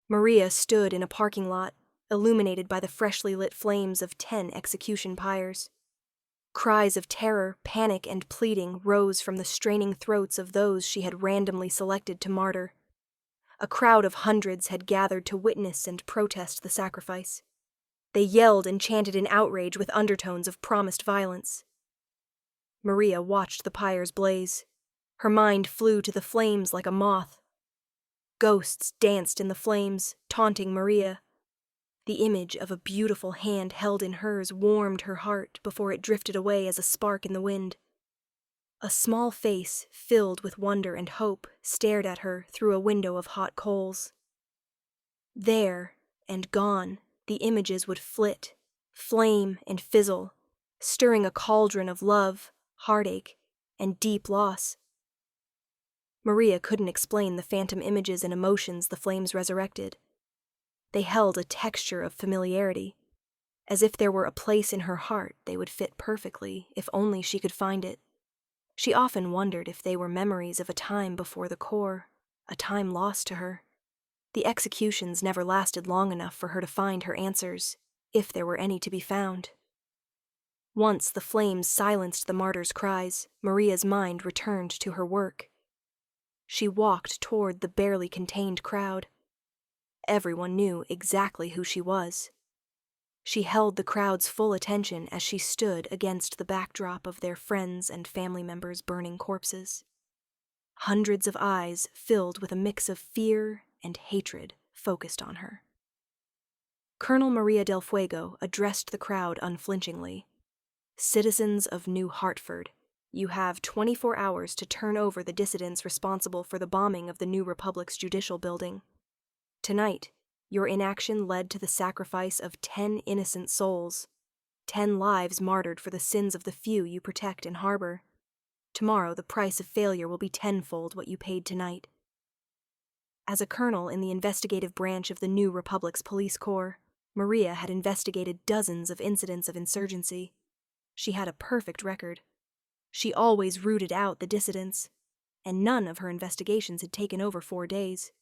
Maria stood in a parking lot, illuminated by the freshly lit flames of 10 execution pyres. Cries of terror, panic, and pleading rose from the straining throats of those she had randomly selected to martyr. A crowd of hundreds had gathered to witness and protest the sacrifice. They yelled and chanted in outrage with undertones of promised violence. Maria watched the pyres blaze. Her mind flew to the flames like a moth. Ghosts danced in the flames, taunting Maria. The image of a beautiful hand held in hers warmed her heart before it drifted away as a spark in the wind. A small face, filled with wonder and hope, stared at her through a window of hot coals. There, and gone, the images would flit, flame and fizzle, stirring a cauldron of love, heartache, and deep loss. Maria couldn't explain the phantom images and emotions the flames resurrected. They held a texture of familiarity. As if there were a place in her heart they would fit perfectly if only she could find it. She often wondered if they were memories of a time before the core, a time lost to her. The executions never lasted long enough for her to find her answers, if there were any to be found. Once the flames silenced the martyrs' cries, Maria's mind returned to her work. She walked toward the barely contained crowd. Everyone knew exactly who she was. She held the crowd's full attention as she stood against the backdrop of their friends and family members' burning corpses. Hundreds of eyes filled with a mix of fear and hatred focused on her. Colonel Maria del Fuego addressed the crowd unflinchingly. "Citizens of New Hartford, you have 24 hours to turn over the dissidents responsible for the bombing of the New Republic's judicial building. Tonight, your inaction led to the sacrifice of 10 innocent souls, 10 lives martyred for the sins of the few you protect and harbor. Tomorrow, the price of failure will be tenfold what you paid tonight." As a colonel in the investigative branch of the New Republic's police corps, Maria had investigated dozens of incidents of insurgency. She had a perfect record. She always rooted out the dissidents, and none of her investigations had taken over 4 days.